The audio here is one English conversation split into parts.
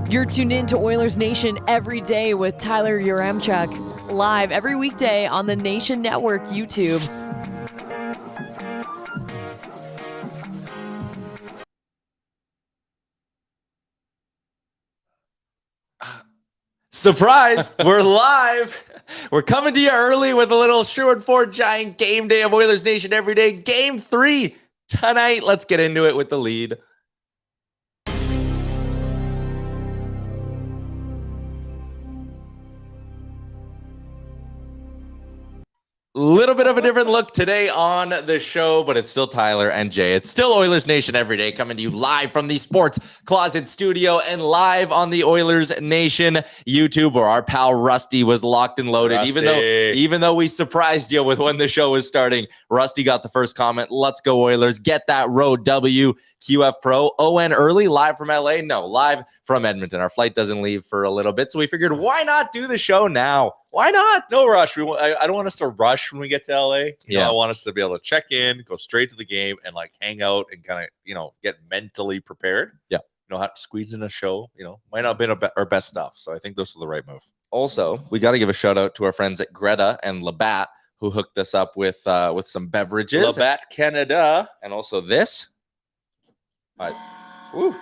You're tuned in to Oilers Nation every day with Tyler Yaremchuk, live every weekday on the Nation Network YouTube. Surprise! We're live. We're coming to you early with a little Sherwood Ford Giant game day of Oilers Nation Everyday. Game 3 tonight. Let's get into it with the lead. Little bit of a different look today on the show, but it's still Tyler and Jay. It's still Oilers Nation Everyday, coming to you live from the Sports Closet Studio and live on the Oilers Nation YouTube, where our pal Rusty was locked and loaded. Even though we surprised you with when the show was starting, Rusty got the first comment. Let's go Oilers! Get that road W. QF Pro. ON early, live from LA. No, live from Edmonton. Our flight doesn't leave for a little bit, so we figured, why not do the show now? Why not? No rush. I don't want us to rush when we get to LA. Yeah. I want us to be able to check in, go straight to the game, and like hang out and kind of, get mentally prepared. Yeah. How to squeeze in a show, might not have been our best stuff. So I think this is the right move. Also, we got to give a shout out to our friends at Greta and Labatt, who hooked us up with some beverages. Labatt, Canada. And also this. Woo.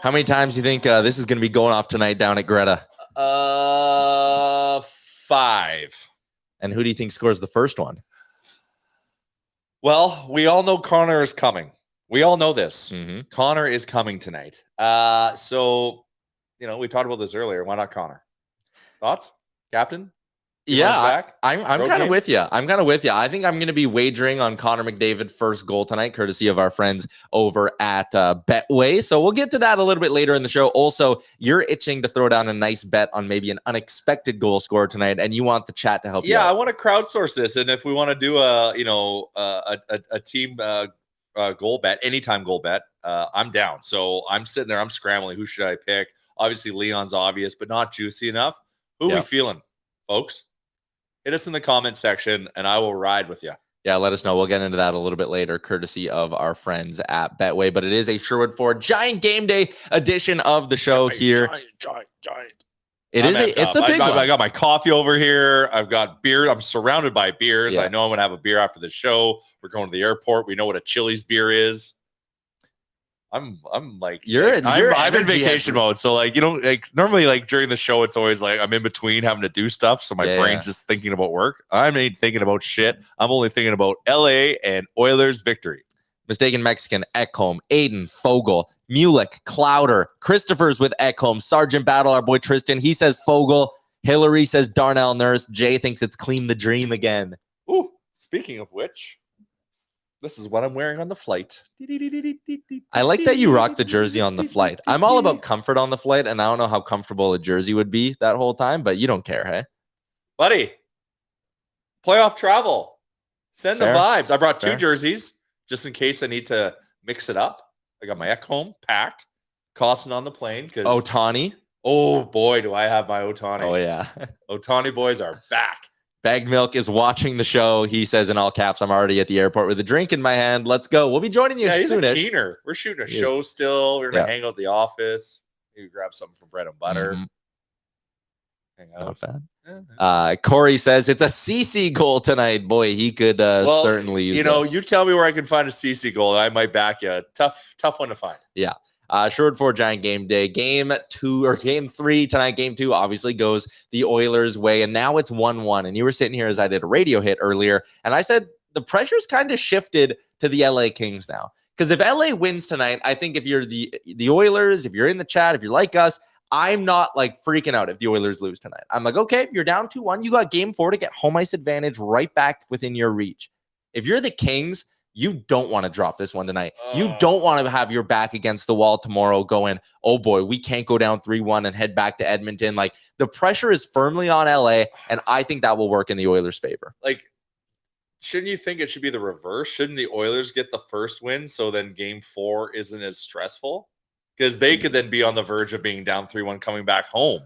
How many times do you think this is going to be going off tonight down at Greta? 5. And who do you think scores the first one? Well, we all know Connor is coming. We all know this. Mm-hmm. Connor is coming tonight. So, we talked about this earlier. Why not Connor? Thoughts, Captain? Yeah, I'm kind of with you. I think I'm going to be wagering on Connor McDavid first goal tonight, courtesy of our friends over at Betway. So we'll get to that a little bit later in the show. Also, you're itching to throw down a nice bet on maybe an unexpected goal scorer tonight, and you want the chat to help you out. I want to crowdsource this, and if we want to do a team goal bet, anytime goal bet, I'm down. So I'm sitting there, I'm scrambling. Who should I pick? Obviously, Leon's obvious, but not juicy enough. Who are we feeling, folks? Hit us in the comment section, and I will ride with you. Yeah, let us know. We'll get into that a little bit later, courtesy of our friends at Betway. But it is a Sherwood Ford Giant Game Day edition of the show here. Giant. It's a big one. I got my coffee over here. I've got beer. I'm surrounded by beers. Yeah. I know I'm going to have a beer after the show. We're going to the airport. We know what a Chili's beer is. I'm like, I'm in vacation mode. So normally during the show, it's always like I'm in between having to do stuff. So my brain's just thinking about work. I'm ain't thinking about shit. I'm only thinking about LA and Oilers victory. Mistaken Mexican, Ekholm, Aiden, Fogel, Mulick, Clowder, Christopher's with Ekholm, Sergeant Battle, our boy Tristan. He says Fogel. Hillary says Darnell Nurse. Jay thinks it's Clean the Dream again. Ooh, speaking of which, this is what I'm wearing on the flight. I like that you rock the jersey on the flight. I'm all about comfort on the flight, and I don't know how comfortable a jersey would be that whole time, but you don't care, hey? Buddy, playoff travel. Send Fair. the vibes. I brought 2 jerseys just in case I need to mix it up. I got my Ekholm packed, Costin on the plane. Ohtani. Oh, boy, do I have my Ohtani. Oh, yeah. Ohtani boys are back. Bagged Milk is watching the show. He says in all caps, I'm already at the airport with a drink in my hand. Let's go. We'll be joining you soonish. Keener. We're shooting a show still. We're going to hang out at the office. Maybe grab something from bread and butter. Mm-hmm. Hang out. Not bad. Corey says it's a CC goal tonight. Boy, he could certainly use that. You tell me where I can find a CC goal, and I might back you. Tough one to find. Yeah. Sherwood Ford Giant Game Day. Game 3 tonight. Game 2 obviously goes the Oilers' way, and now it's 1-1. And you were sitting here as I did a radio hit earlier, and I said the pressure's kind of shifted to the LA Kings now. Because if LA wins tonight, I think if you're the Oilers, if you're in the chat, if you're like us, I'm not like freaking out if the Oilers lose tonight. I'm like, okay, you're down 2-1. You got game 4 to get home ice advantage right back within your reach. If you're the Kings, you don't want to drop this one tonight. You don't want to have your back against the wall tomorrow going, oh boy, we can't go down 3-1 and head back to Edmonton. Like, the pressure is firmly on LA, and I think that will work in the Oilers' favor. Like, shouldn't you think it should be the reverse? Shouldn't the Oilers get the first win so then game 4 isn't as stressful? Because they could then be on the verge of being down 3-1 coming back home.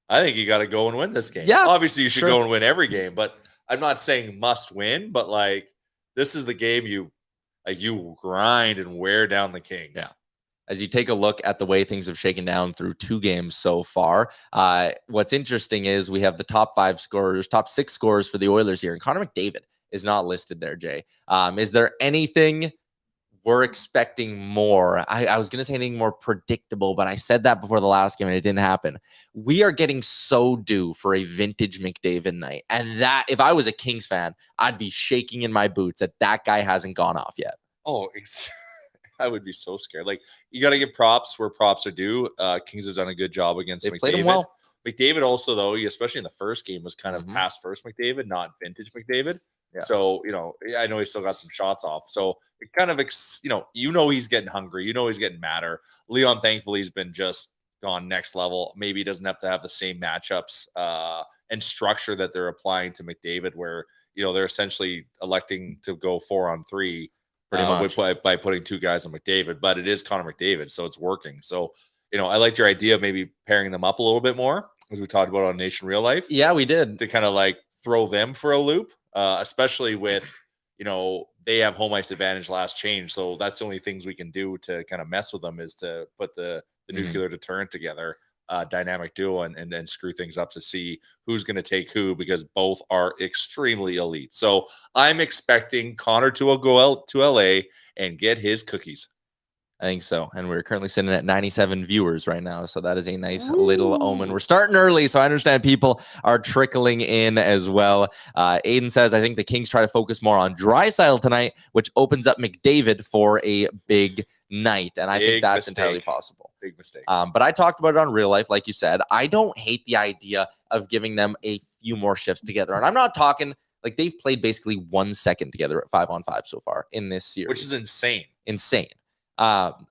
I think you got to go and win this game. Yeah, obviously you should go and win every game, but I'm not saying must win, but like, this is the game you grind and wear down the Kings. Yeah. as you take a look at the way things have shaken down through 2 games so far, what's interesting is we have the top 6 scorers for the Oilers here, and Connor McDavid is not listed there, Jay. Is there anything we're expecting more? I was going to say anything more predictable, but I said that before the last game and it didn't happen. We are getting so due for a vintage McDavid night. And that, if I was a Kings fan, I'd be shaking in my boots that guy hasn't gone off yet. Oh, I would be so scared. Like, you got to give props where props are due. Kings have done a good job against McDavid. Played him well. McDavid also, though, especially in the first game, was kind of past first McDavid, not vintage McDavid. Yeah. So, I know he still got some shots off. So it kind of, he's getting hungry. He's getting madder. Leon, thankfully, has been just gone next level. Maybe he doesn't have to have the same matchups and structure that they're applying to McDavid, where, they're essentially electing to go 4-on-3 by putting 2 guys on McDavid. But it is Connor McDavid, so it's working. So, I liked your idea of maybe pairing them up a little bit more, as we talked about on Nation Real Life. Yeah, we did. To kind of like throw them for a loop. Especially with, they have home ice advantage last change. So that's the only things we can do to kind of mess with them is to put the nuclear deterrent together, dynamic duo, and screw things up to see who's going to take who, because both are extremely elite. So I'm expecting Connor to go out to LA and get his cookies. I think so. And we're currently sitting at 97 viewers right now. So that is a nice little omen. We're starting early, so I understand people are trickling in as well. Aiden says, I think the Kings try to focus more on Draisaitl tonight, which opens up McDavid for a big night. And I think that's entirely possible. Big mistake. But I talked about it on Real Life, like you said. I don't hate the idea of giving them a few more shifts together. And I'm not talking like they've played basically 1 second together at 5-on-5 so far in this series. Which is insane. I'm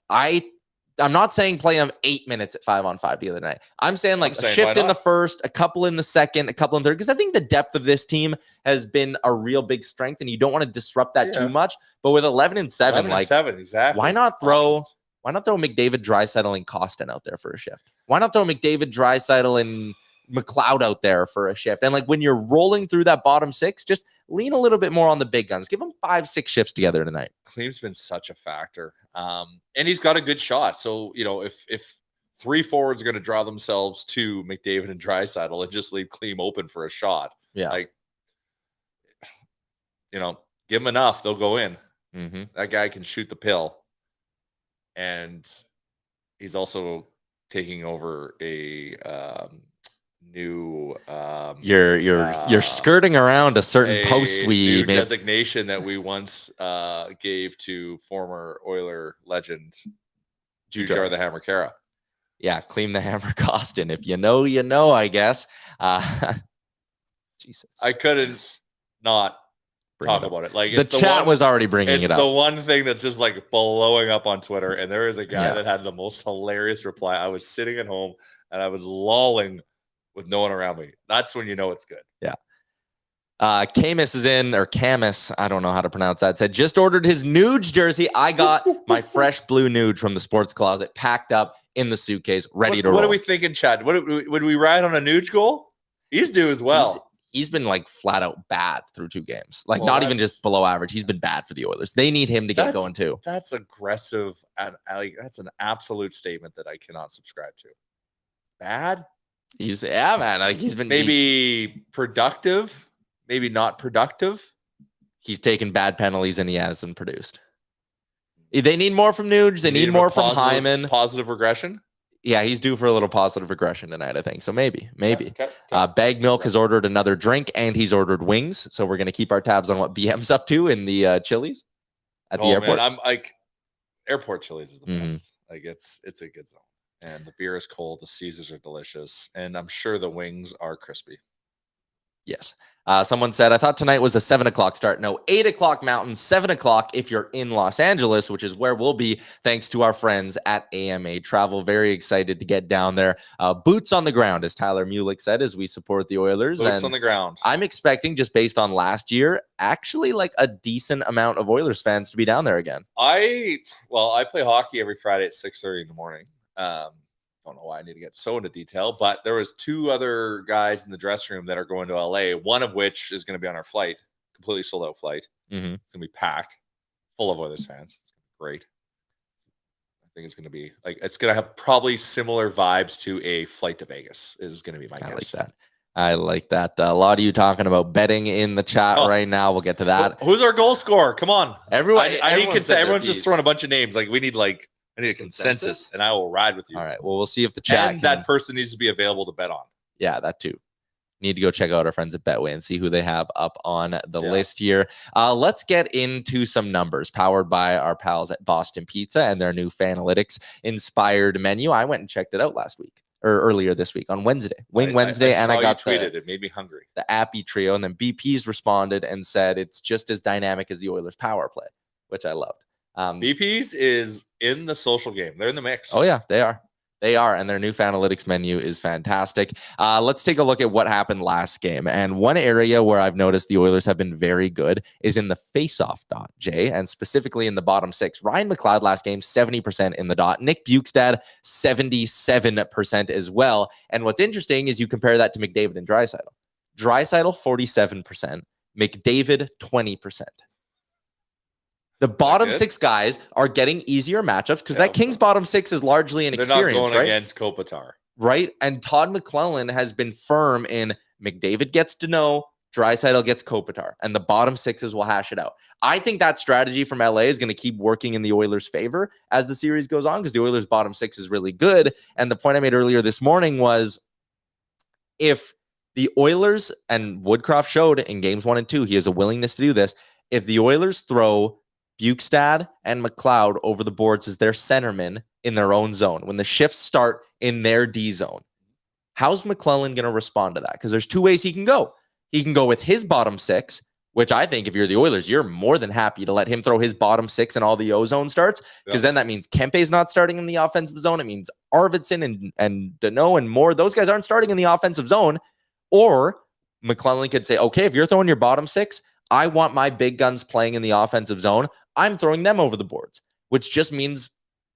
not saying play them 8 minutes at 5-on-5 the other night. I'm saying a shift in the first, a couple in the second, a couple in the third, because I think the depth of this team has been a real big strength, and you don't want to disrupt that too much. But with 11-7, exactly. Why not throw McDavid, Draisaitl, and Costin out there for a shift? Why not throw McDavid, Draisaitl, and McLeod out there for a shift? And when you're rolling through that bottom 6, just lean a little bit more on the big guns. Give them 5-6 shifts together tonight. Kleem's been such a factor. And he's got a good shot. So, if 3 forwards are going to draw themselves to McDavid and Draisaitl and just leave Kleem open for a shot, give them enough, they'll go in. That guy can shoot the pill. And he's also taking over a new you're skirting around a certain post we made. Designation that we once gave to former Oiler legend Jujar the Hammer Kara. Yeah, Kleem the Hammer Costin. If you know, you know, I guess. Jesus, I couldn't not talk about it. Like, the chat was already bringing it up. It's the one thing that's just blowing up on Twitter. And there is a guy that had the most hilarious reply. I was sitting at home and I was lolling with no one around me. That's when you know it's good. Yeah. Camus is in, or Camus, I don't know how to pronounce that, said, just ordered his Nuge jersey. I got my fresh blue Nuge from the sports closet, packed up in the suitcase, ready to roll. What are we thinking, Chad? Would we ride on a Nuge goal? He's due as well. He's been flat out bad through 2 games. Not even just below average. He's been bad for the Oilers. They need him to get going too. That's aggressive. And that's an absolute statement that I cannot subscribe to. Bad? He's man. He's been maybe productive, maybe not productive. He's taken bad penalties and he hasn't produced. They need more from Nuge. They need more from Hyman. Positive regression. Yeah, he's due for a little positive regression tonight, I think. So maybe. Okay. Bag Milk has ordered another drink and he's ordered wings. So we're going to keep our tabs on what BM's up to in the Chili's at the airport. Man, airport Chili's is the best. It's a good zone. And the beer is cold. The Caesars are delicious. And I'm sure the wings are crispy. Yes. Someone said, I thought tonight was a 7 o'clock start. No, 8 o'clock Mountain, 7 o'clock if you're in Los Angeles, which is where we'll be, thanks to our friends at AMA Travel. Very excited to get down there. Boots on the ground, as Tyler Mulick said, as we support the Oilers. Boots on the ground. I'm expecting, just based on last year, actually a decent amount of Oilers fans to be down there again. I play hockey every Friday at 6:30 in the morning. Don't know why I need to get so into detail, but there was 2 other guys in the dressing room that are going to LA, one of which is going to be on our flight, completely sold out flight. It's going to be packed, full of Oilers fans. It's going to be great. think it's going to be like it's going to have probably similar vibes to a flight to Vegas. Is going to be my guess. I like that. A lot of you talking about betting in the chat right now. We'll get to that. Who's our goal scorer? Come on, everyone. I need consent. Everyone's just throwing a bunch of names. Like I need a consensus, and I will ride with you. All right. Well, we'll see if the chat and that person needs to be available to bet on. Yeah, that too. Need to go check out our friends at Betway and see who they have up on the list here. Let's get into some numbers powered by our pals at Boston Pizza and their new Fanalytics inspired menu. I went and checked it out last week or earlier this week on Wednesday, Wednesday, and I got tweeted it made me hungry. The Appy Trio, and then BP's responded and said it's just as dynamic as the Oilers power play, which I loved. BP's is in the social game. They're in the mix. Oh yeah, they are. They are, and their new Fanalytics menu is fantastic. Let's take a look at what happened last game. And one area where I've noticed the Oilers have been very good is in the face-off dot, Jay, and specifically in the bottom six. Ryan McLeod last game, 70% in the dot. Nick Bukestad, 77% as well. And what's interesting is you compare that to McDavid and Draisaitl. Draisaitl, 47%. McDavid, 20%. The bottom six guys are getting easier matchups because that Kings bottom six is largely inexperienced. They're not going against Kopitar. Right? And Todd McClellan has been firm in McDavid gets Danault, Draisaitl gets Kopitar, and the bottom sixes will hash it out. I think that strategy from LA is going to keep working in the Oilers' favor as the series goes on because the Oilers' bottom six is really good. And the point I made earlier this morning was if the Oilers, and Woodcroft showed in games 1 and 2, he has a willingness to do this. If the Oilers throw Bukestad and McLeod over the boards as their centermen in their own zone, when the shifts start in their D zone, how's McClellan going to respond to that? Because there's two ways he can go. He can go with his bottom six, which I think if you're the Oilers, you're more than happy to let him throw his bottom six in all the O zone starts, because then that means Kempe's not starting in the offensive zone. It means Arvidsson and Danault and Moore. Those guys aren't starting in the offensive zone. Or McClellan could say, okay, if you're throwing your bottom six, I want my big guns playing in the offensive zone. I'm throwing them over the boards, which just means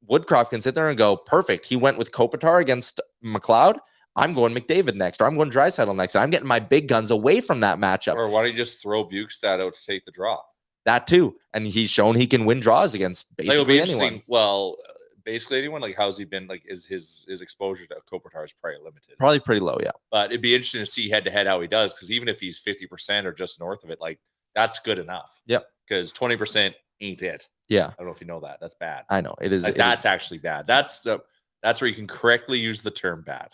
Woodcroft can sit there and go, perfect. He went with Kopitar against McLeod. I'm going McDavid next, or I'm going Draisaitl next. I'm getting my big guns away from that matchup. Or why don't you just throw Bukestad out to take the draw? That too. And he's shown he can win draws against basically anyone. Well, basically anyone. Like, how's he been? Like, is his exposure to Kopitar is probably limited. Probably pretty low, yeah. But it'd be interesting to see head-to-head how he does, because even if he's 50% or just north of it, like, that's good enough. Yep. Because 20% ain't it. Yeah. I don't know if you know that. That's bad. I know. It is. Like, that's actually bad. That's where you can correctly use the term bad.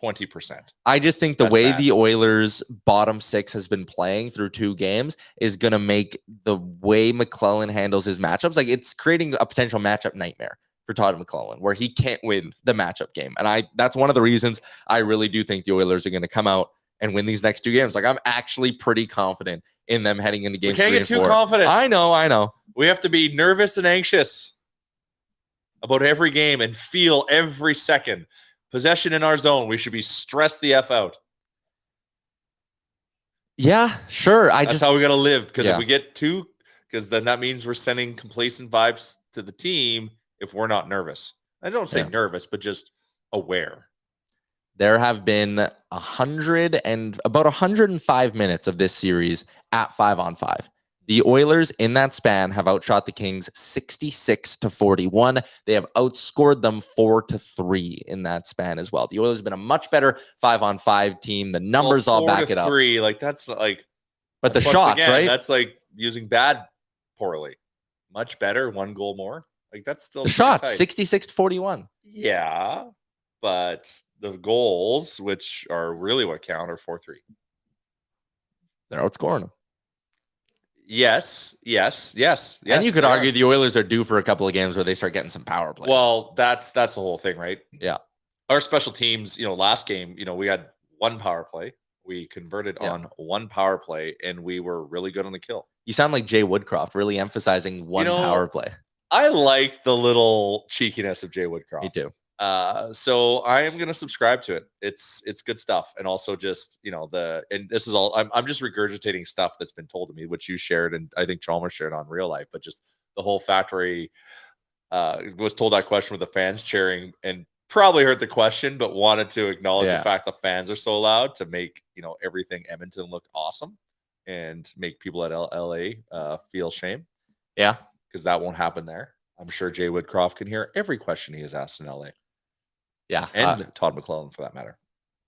20%. I just think the way the Oilers bottom six has been playing through 2 games is going to make the way McClellan handles his matchups, like, it's creating a potential matchup nightmare for Todd McClellan where he can't win the matchup game. And that's one of the reasons I really do think the Oilers are going to come out and win these next 2 games. Like, I'm actually pretty confident in them heading into games 3 and 4. We can't get too confident. I know. We have to be nervous and anxious about every game and feel every second. Possession in our zone, we should be stressed the F out. Yeah, sure. That's how we got to live, because if we get too, because then that means we're sending complacent vibes to the team if we're not nervous. I don't say nervous, but just aware. There have been about 105 minutes of this series at 5-on-5. The Oilers in that span have outshot the Kings 66-41. They have outscored them 4-3 in that span as well. The Oilers have been a much better 5-on-5 team. The numbers all back it up. 4-3, like, that's like, but the shots, again, right? That's like using bad poorly. Much better, 1 goal more. Like, that's still the shots, 66-41. Yeah, but the goals, which are really what count, are 4-3. They're outscoring them. Yes. And you could argue the Oilers are due for a couple of games where they start getting some power plays. Well, that's the whole thing, right? Yeah. Our special teams, last game, we had 1 power play. We converted on 1 power play, and we were really good on the kill. You sound like Jay Woodcroft, really emphasizing 1 power play. I like the little cheekiness of Jay Woodcroft. Me too. So I am going to subscribe to it. It's good stuff. And also just, and this is all, I'm just regurgitating stuff that's been told to me, which you shared. And I think Chalmers shared on Real Life, but just the whole factory, was told that question with the fans cheering and probably heard the question, but wanted to acknowledge the fact the fans are so loud to make, everything Edmonton look awesome and make people at LA, feel shame. Yeah. Because that won't happen there. I'm sure Jay Woodcroft can hear every question he has asked in LA. Yeah. And Todd McClellan, for that matter.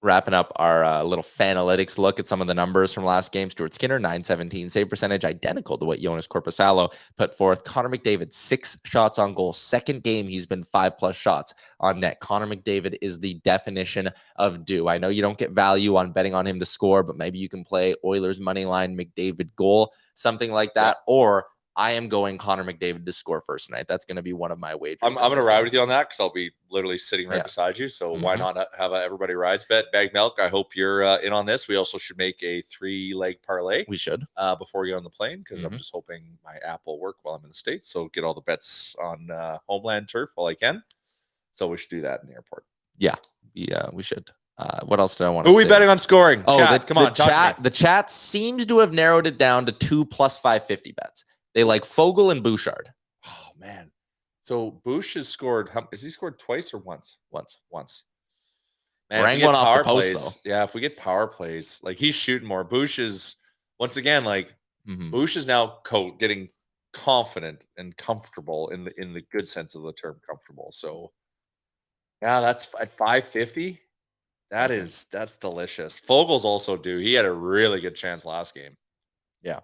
Wrapping up our little Fanalytics look at some of the numbers from last game. Stuart Skinner, 917 save percentage, identical to what Jonas Corposalo put forth. Connor McDavid, 6 shots on goal. Second game, he's been 5+ shots on net. Connor McDavid is the definition of due. I know you don't get value on betting on him to score, but maybe you can play Oilers money line, McDavid goal, something like that. Yeah. Or I am going Connor McDavid to score first tonight. That's going to be one of my wagers. I'm going to ride with you on that because I'll be literally sitting right beside you. So why not have a everybody rides bet? Bag Milk, I hope you're in on this. We also should make a 3-leg parlay. We should. Before we get on the plane, because I'm just hoping my app will work while I'm in the States. So get all the bets on homeland turf while I can. So we should do that in the airport. Yeah, we should. What else did I want to say? Who are we betting on scoring? Oh, chat. Come on, the chat seems to have narrowed it down to 2 plus 550 bets. They like Fogle and Bouchard. Oh, man. So Bouch has scored. Has he scored twice or once? Once. Man, rang one off the post, though. Yeah, if we get power plays, like he's shooting more. Bouch is, once again, like Bouch is now getting confident and comfortable in the good sense of the term comfortable. So, yeah, that's at 550. That's delicious. Fogle's also due. He had a really good chance last game. Yeah.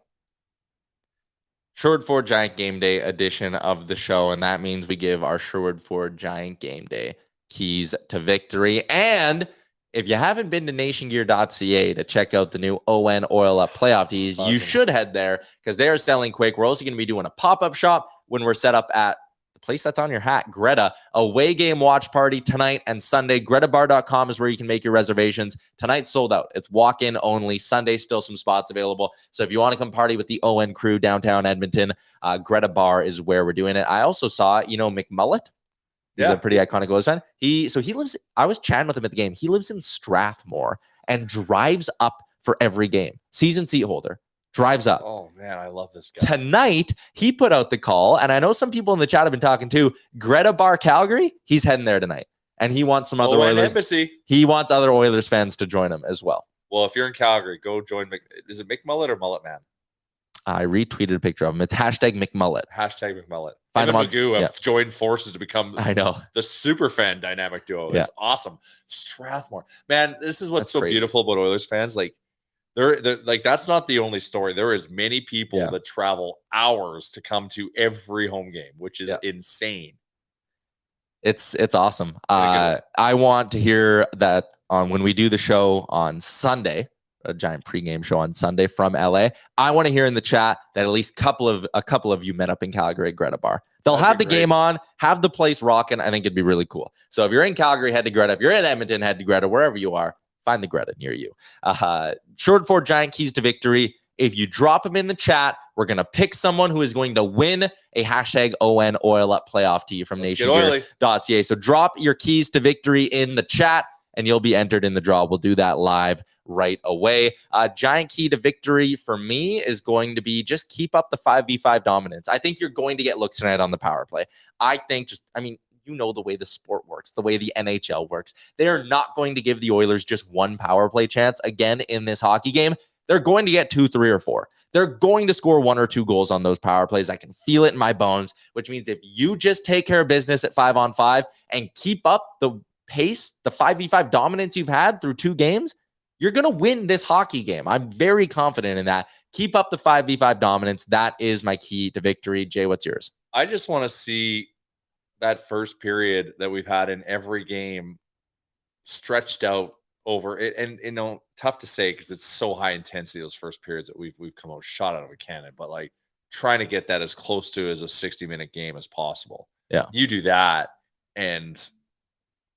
Sherwood Ford Giant Game Day edition of the show, and that means we give our Sherwood Ford Giant Game Day keys to victory. And if you haven't been to nationgear.ca to check out the new ON Oil Up playoff tees, you should head there because they are selling quick. We're also going to be doing a pop-up shop when we're set up at the place that's on your hat, Greta. Away game watch party tonight and Sunday. GretaBar.com is where you can make your reservations. Tonight's sold out. It's walk-in only. Sunday, still some spots available. So if you want to come party with the ON crew downtown Edmonton, Greta Bar is where we're doing it. I also saw, McMullet. He's a pretty iconic Oilers fan. He lives, I was chatting with him at the game. He lives in Strathmore and drives up for every game. Season seat holder. Drives up. Oh, man, I love this guy. Tonight, he put out the call, and I know some people in the chat have been talking too. Greta Bar Calgary, he's heading there tonight. And he wants some other Oilers. Embassy. He wants other Oilers fans to join him as well. Well, if you're in Calgary, go join. Is it McMullet or Mullet Man? I retweeted a picture of him. It's hashtag McMullet. Hashtag McMullet. Find him on Magoo have joined forces to become the super fan dynamic duo. It's awesome. Strathmore. Man, this is what's so beautiful about Oilers fans. Like, they're like, that's not the only story. There is many people that travel hours to come to every home game, which is insane. It's awesome. I want to hear that on when we do the show on Sunday, a Giant pregame show on Sunday from LA. I want to hear in the chat that at least a couple of you met up in Calgary at Greta Bar. They'll have the game on, have the place rocking. I think it'd be really cool. So if you're in Calgary, head to Greta. If you're in Edmonton, head to Greta. Wherever you are, find the Greta near you. Sherwood Ford Giant keys to victory. If you drop them in the chat, we're going to pick someone who is going to win a hashtag ON Oil Up playoff tee from nationgear.ca. So drop your keys to victory in the chat, and you'll be entered in the draw. We'll do that live right away. Giant key to victory for me is going to be just keep up the 5v5 dominance. I think you're going to get looks tonight on the power play. You know the way the sport works, the way the NHL works. They are not going to give the Oilers just one power play chance again in this hockey game. They're going to get 2, 3, or 4. They're going to score 1 or 2 goals on those power plays. I can feel it in my bones, which means if you just take care of business at 5-on-5 and keep up the pace, the 5v5 dominance you've had through 2 games, you're going to win this hockey game. I'm very confident in that. Keep up the 5v5 dominance. That is my key to victory. Jay, what's yours? I just want to see that first period that we've had in every game stretched out over it. And tough to say because it's so high intensity, those first periods that we've come out shot out of a cannon, but like trying to get that as close to as a 60-minute game as possible. Yeah. You do that and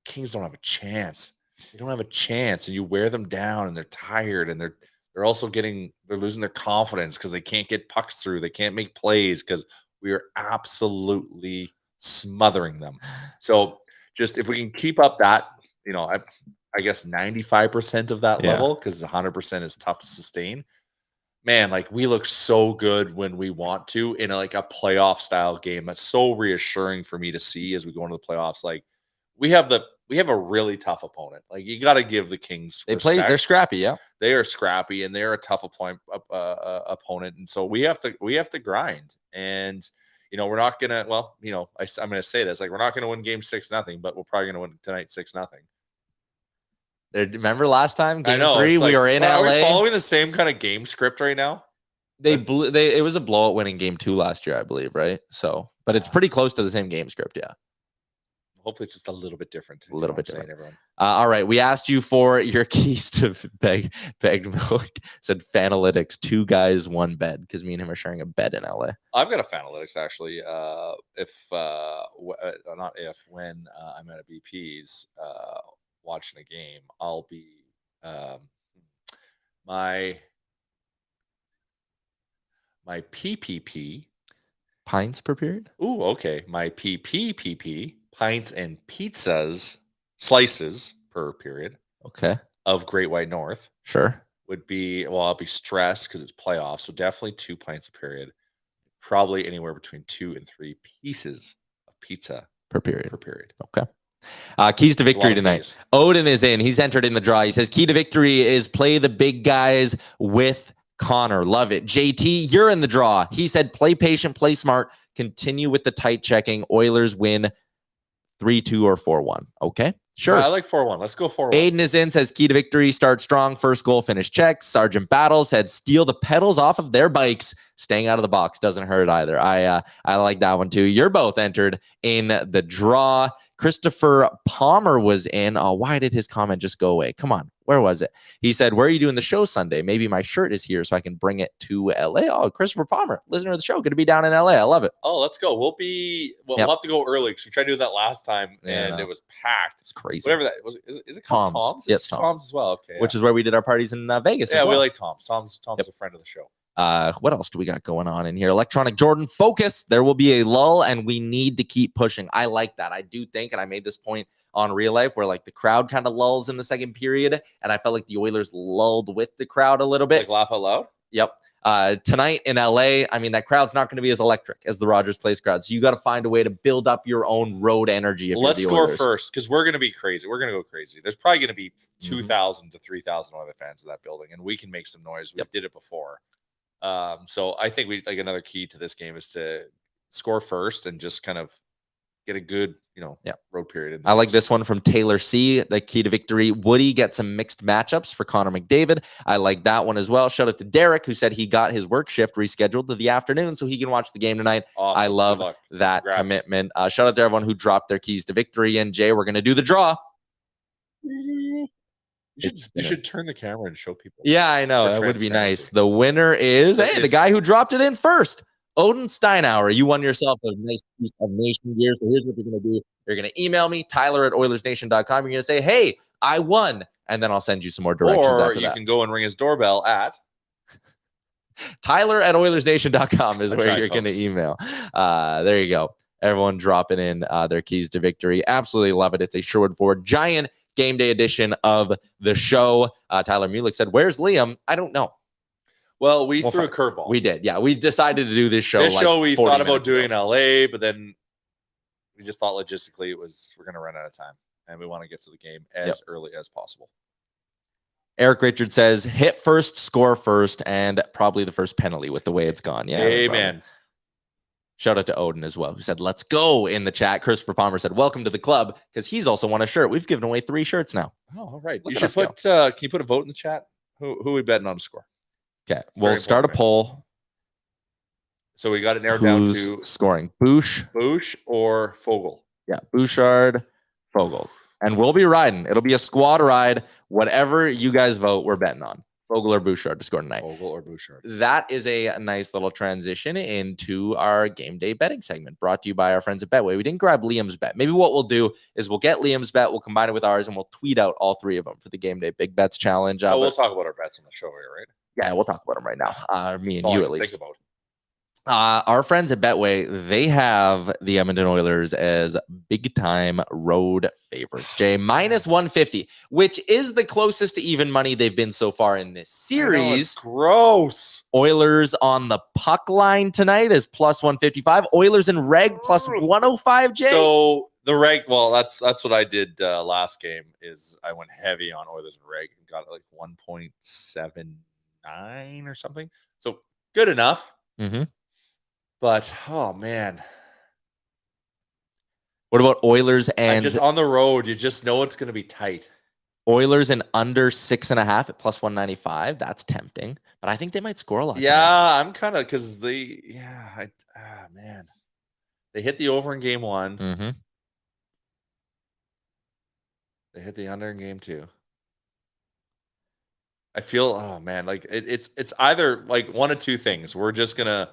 Kings don't have a chance. They don't have a chance, and you wear them down and they're tired and they're also they're losing their confidence because they can't get pucks through. They can't make plays because we are absolutely smothering them. So just if we can keep up that, I guess 95% of that level, because 100% is tough to sustain. Man, like we look so good when we want to in a playoff style game. That's so reassuring for me to see as we go into the playoffs. Like we have a really tough opponent. Like you got to give the Kings respect. They're scrappy. Yeah, they are scrappy and they're a tough opponent. And so we have to grind. And we're not going to, well, I'm going to say this, like, we're not going to win game 6-0, but we're probably going to win tonight 6-0. Remember last time, game 3, like, we were in LA. Are we following the same kind of game script right now? It was a blowout win in game 2 last year, I believe, right? So, but it's pretty close to the same game script, yeah. Hopefully, it's just a little bit different. A little bit different. Everyone. All right, we asked you for your keys to begged milk. Said Fanalytics, 2 guys, 1 bed, because me and him are sharing a bed in LA. I've got a Fanalytics actually. When I'm at a BP's watching a game, I'll be my PPP pints per period. Ooh, okay. My PPPP pints and pizzas slices per period. Okay. Of Great White North. Sure. Would be, well, I'll be stressed because it's playoffs, so definitely 2 pints a period. Probably anywhere between 2 and 3 pieces of pizza per period. Okay. Keys to victory tonight. Odin is in. He's entered in the draw. He says key to victory is play the big guys with Connor. Love it. JT, you're in the draw. He said play patient, play smart, continue with the tight checking. Oilers win 3-2 or 4-1. Okay. Sure. I like 4-1. Let's go 4-1. Aiden is in, says key to victory, start strong, first goal, finish checks. Sergeant Battle said steal the pedals off of their bikes. Staying out of the box doesn't hurt either. I like that one too. You're both entered in the draw. Christopher Palmer was in. Oh, why did his comment just go away? Come on. Where was it? He said, where are you doing the show Sunday? Maybe my shirt is here so I can bring it to LA. Oh, Christopher Palmer, listener of the show. Going to be down in LA. I love it. Oh, let's go. We'll have to go early because we tried to do that last time and it was packed. It's crazy. Whatever that was. Is it called Tom's? Yes, Tom's as well. Okay. Which is where we did our parties in Vegas. Yeah, as well. We like Tom's. Tom's a friend of the show. What else do we got going on in here? Electronic Jordan, focus. There will be a lull, and we need to keep pushing. I like that. I do think, and I made this point on Real Life, where like the crowd kind of lulls in the second period, and I felt like the Oilers lulled with the crowd a little bit. Like laugh out loud? Yep. Tonight in LA, I mean, that crowd's not going to be as electric as the Rogers Place crowd. So you got to find a way to build up your own road energy. Let's score first because we're going to be crazy. We're going to go crazy. There's probably going to be 2,000 to 3,000 Oilers fans in that building, and we can make some noise. We did it before. So I think another key to this game is to score first and just kind of get a good, road period. I like this one from Taylor C. The key to victory. Woody gets some mixed matchups for Connor McDavid. I like that one as well. Shout out to Derek, who said he got his work shift rescheduled to the afternoon so he can watch the game tonight. Awesome. I love that commitment. Shout out to everyone who dropped their keys to victory. And Jay, we're going to do the draw. You should turn the camera and show people. Yeah, I know. That would be nice. The winner is the guy who dropped it in first. Odin Steinauer, you won yourself a nice piece of Nation gear. So here's what you're going to do. You're going to email me, Tyler@Oilersnation.com. You're going to say, hey, I won. And then I'll send you some more directions. Or you can go and ring his doorbell at Tyler@Oilersnation.com is where you're going to email. There you go. Everyone dropping in their keys to victory. Absolutely love it. It's a Sherwood Ford Giant game day edition of the show. Tyler Mulick said, where's Liam? I don't know. Well, we threw a curveball. We did. Yeah, we decided to do this show. We thought about doing in LA, but then we just thought logistically we're going to run out of time, and we want to get to the game as early as possible. Eric Richard says, hit first, score first, and probably the first penalty with the way it's gone. Yeah. Amen. Shout out to Odin as well, who said, let's go in the chat. Christopher Palmer said, welcome to the club, because he's also won a shirt. We've given away 3 shirts now. Oh, all right. Can you put a vote in the chat? Who are we betting on to score? Okay, we'll start a poll. So we got it narrowed down to scoring. Bush or Fogle. Yeah, Bouchard, Fogle. And we'll be riding. It'll be a squad ride. Whatever you guys vote, we're betting on. Fogle or Bouchard to score tonight. Fogle or Bouchard. That is a nice little transition into our game day betting segment brought to you by our friends at Betway. We didn't grab Liam's bet. Maybe what we'll do is we'll get Liam's bet, we'll combine it with ours, and we'll tweet out all 3 of them for the game day big bets challenge. We'll talk about our bets on the show here, right? Yeah, we'll talk about them right now. Me and you at least. Our friends at Betway, they have the Edmonton Oilers as big-time road favorites. Jay, -150, which is the closest to even money they've been so far in this series. It's gross. Oilers on the puck line tonight is +155. Oilers and reg +105, Jay. So the reg, well, that's what I did last game is I went heavy on Oilers and reg and got like 1.79 or something. So good enough. Mm-hmm. But, oh, man. What about Oilers and just on the road? You just know it's going to be tight. Oilers and under 6.5 at plus 195. That's tempting, but I think they might score a lot. Yeah, tonight. I'm kind of because man, they hit the over in game 1. Mm-hmm. They hit the under in game 2. I feel, oh man, like it's either like one of two things. We're just gonna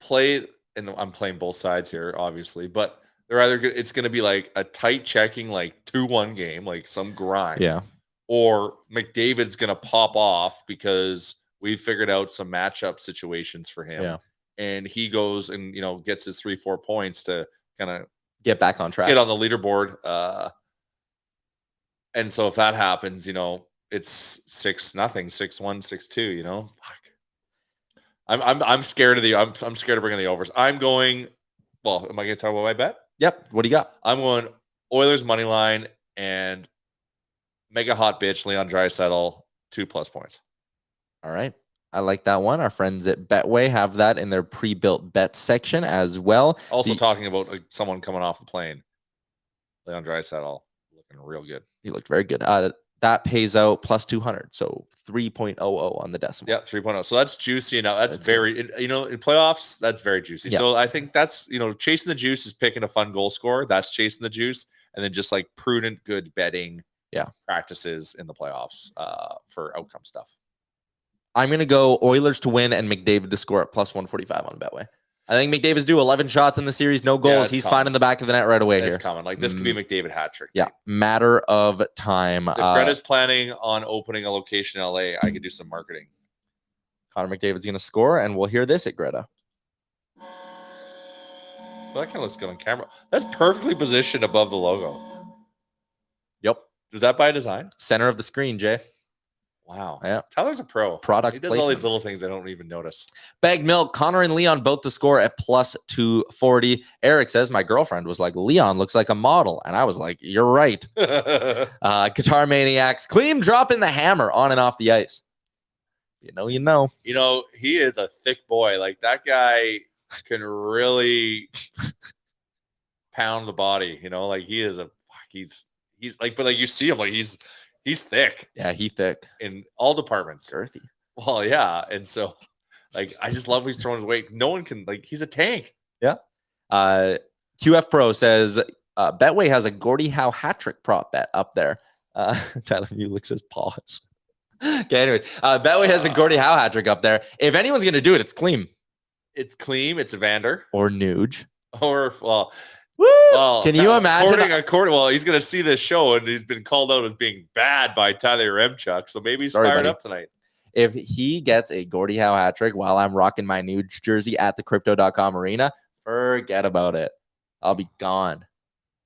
play, and I'm playing both sides here, obviously, but they're either it's gonna be like a tight checking, like 2-1 game, like some grind, Yeah, or McDavid's gonna pop off because we figured out some matchup situations for him, and he goes and gets his 3-4 points to kind of get back on track, get on the leaderboard. And so if that happens, it's 6-0, 6-1, 6-2. Fuck. I'm scared of I'm scared of bringing the overs. I'm going. Well, am I going to talk about my bet? Yep. What do you got? I'm going Oilers money line and mega hot bitch Leon Draisaitl 2+ points. All right. I like that one. Our friends at Betway have that in their pre-built bet section as well. Also talking about someone coming off the plane. Leon Draisaitl looking real good. He looked very good. That pays out plus 200. So 3.00 on the decimal. Yeah, 3.0. So that's juicy. Now that's very, in playoffs, that's very juicy. Yeah. So I think that's, chasing the juice is picking a fun goal scorer. That's chasing the juice. And then just like prudent, good betting practices in the playoffs for outcome stuff. I'm going to go Oilers to win and McDavid to score at plus 145 on Betway. I think McDavid's due 11 shots in the series, no goals. He's finding the back of the net right away here. It's common. Like this could be McDavid hat trick. Yeah, matter of time. If Greta's planning on opening a location in LA, I could do some marketing. Connor McDavid's going to score, and we'll hear this at Greta. Well, that kind of looks good on camera. That's perfectly positioned above the logo. Yep. Is that by design? Center of the screen, Jay. Wow. Yeah. Tyler's a pro. Product He does placement. all these little things I don't even notice. Bagged milk, Connor and Leon both to score at plus 240. Eric says, my girlfriend was like, Leon looks like a model. And I was like, you're right. Guitar Maniacs, Clean dropping the hammer on and off the ice. You know. He is a thick boy. Like that guy can really pound the body, like he is he's like, but like you see him, like he's thick. Yeah, he's thick in all departments. Girthy. Well, yeah. And so like I just love when he's throwing his weight. No one can, like, he's a tank. Yeah. QF Pro says Betway has a Gordie Howe hat trick prop bet up there. Tyler Mulick says pause. Okay, anyways, Betway has a Gordie Howe hat trick up there. If anyone's gonna do it, it's Clean. It's Clean, it's Evander. Or Nuge. Or Woo! Well, can you imagine? Well, he's going to see this show, and he's been called out as being bad by Tyler Yaremchuk, so maybe he's fired up tonight. If he gets a Gordie Howe hat trick while I'm rocking my Nuge jersey at the Crypto.com arena, forget about it. I'll be gone.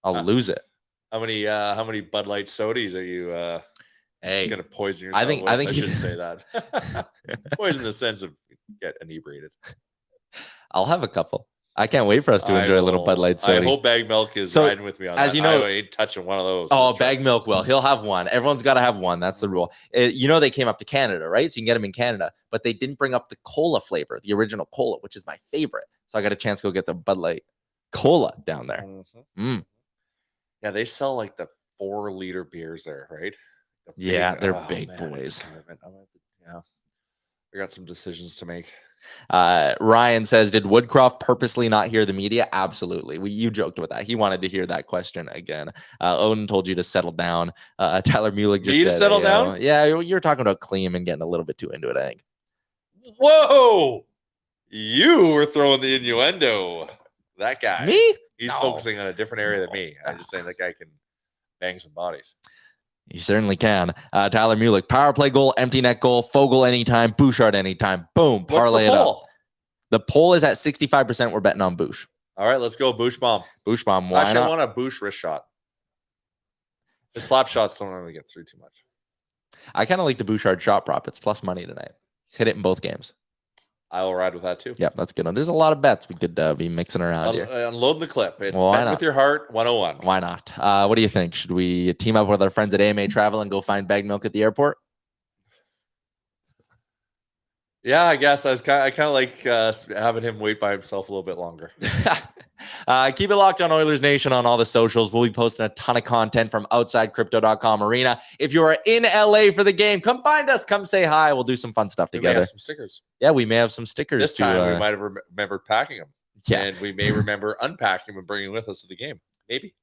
I'll lose it. How many Bud Light sodas are you going to poison yourself? I think I shouldn't say that. Poison in the sense of get inebriated. I'll have a couple. I can't wait for us to enjoy a little Bud Light soda. I hope Bag Milk is riding with me on that. As you know, I ain't touching one of those. Oh, Bag Milk will. He'll have one. Everyone's got to have one. That's the rule. They came up to Canada, right? So you can get them in Canada, but they didn't bring up the cola flavor, the original cola, which is my favorite. So I got a chance to go get the Bud Light cola down there. Mm-hmm. Yeah, they sell like the 4-liter beers there, right? They're big boys. Yeah, I got some decisions to make. Ryan says, did Woodcroft purposely not hear the media? Absolutely. You joked with that. He wanted to hear that question again. Odin told you to settle down. Tyler Mulick just said, settle down? Yeah, you're talking about Clean and getting a little bit too into it, I think. Whoa! You were throwing the innuendo. That guy. Me? He's focusing on a different area than me. I'm just saying that guy can bang some bodies. He certainly can. Tyler Mulick, power play goal, empty net goal, Fogle anytime, Bouchard anytime. Boom, parlay it up. The poll is at 65%. We're betting on Bouch. All right, let's go. Bouch bomb. Bouch bomb. Why Actually, not? I want a Bouch wrist shot. The slap shots don't really get through too much. I kind of like the Bouchard shot prop. It's plus money tonight. He's hit it in both games. I will ride with that too. Yeah, that's good. There's a lot of bets we could be mixing around here. Unload the clip. It's bet with your heart 101. Why not? What do you think? Should we team up with our friends at AMA Travel and go find Bag Milk at the airport? Yeah, I guess I kind of like having him wait by himself a little bit longer. Keep it locked on Oilers Nation on all the socials. We'll be posting a ton of content from outside crypto.com arena. If you are in LA for the game, come find us. Come say hi. We'll do some fun stuff together. We may have some stickers. Yeah, we may have some stickers. This time we might have remembered packing them. Yeah. And we may remember unpacking them and bringing them with us to the game. Maybe.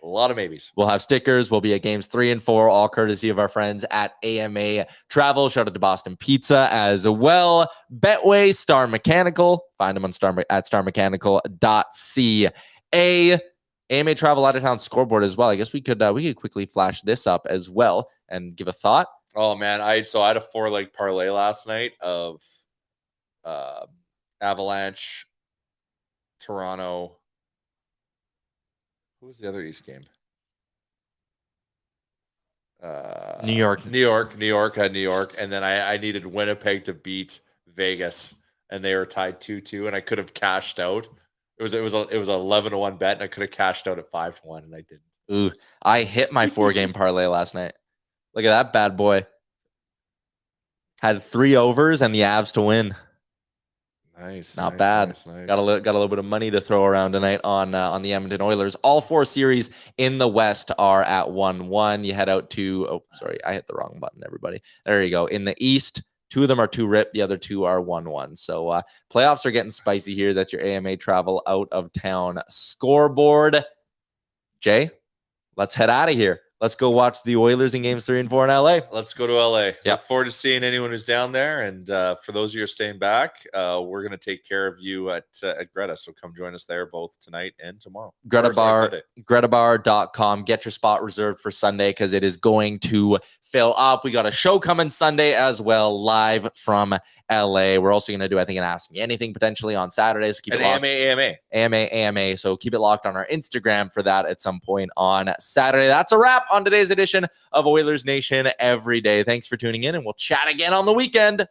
A lot of maybes. We'll have stickers. We'll be at games 3 and 4, all courtesy of our friends at AMA Travel. Shout out to Boston Pizza as well. Betway, Star Mechanical. Find them on at starmechanical.ca. AMA Travel out of town scoreboard as well. I guess we could quickly flash this up as well and give a thought. Oh man, I had a 4-leg parlay last night of Avalanche, Toronto. Who was the other East game? New York had New York, and then I needed Winnipeg to beat Vegas, and they were tied 2-2, and I could have cashed out. It was 11-1 bet, and I could have cashed out at 5-1, and I didn't. Ooh, I hit my 4-game parlay last night. Look at that bad boy. Had 3 overs and the Avs to win. Nice, not bad. Nice. Got a little bit of money to throw around tonight on the Edmonton Oilers. All 4 series in the West are at 1-1. You head out to I hit the wrong button. Everybody, there you go. In the East, 2 of them are 2-rip. The other 2 are 1-1. So playoffs are getting spicy here. That's your AMA Travel out of town scoreboard. Jay, let's head out of here. Let's go watch the Oilers in games 3 and 4 in LA. Let's go to LA. Yep. Look forward to seeing anyone who's down there. And for those of you who are staying back, we're going to take care of you at Greta. So come join us there both tonight and tomorrow. GretaBar.com. Get your spot reserved for Sunday because it is going to fill up. We got a show coming Sunday as well, live from LA. We're also going to do, I think, an Ask Me Anything potentially on Saturday. So keep it locked. AMA. So keep it locked on our Instagram for that at some point on Saturday. That's a wrap on today's edition of Oilers Nation Every Day. Thanks for tuning in, and we'll chat again on the weekend.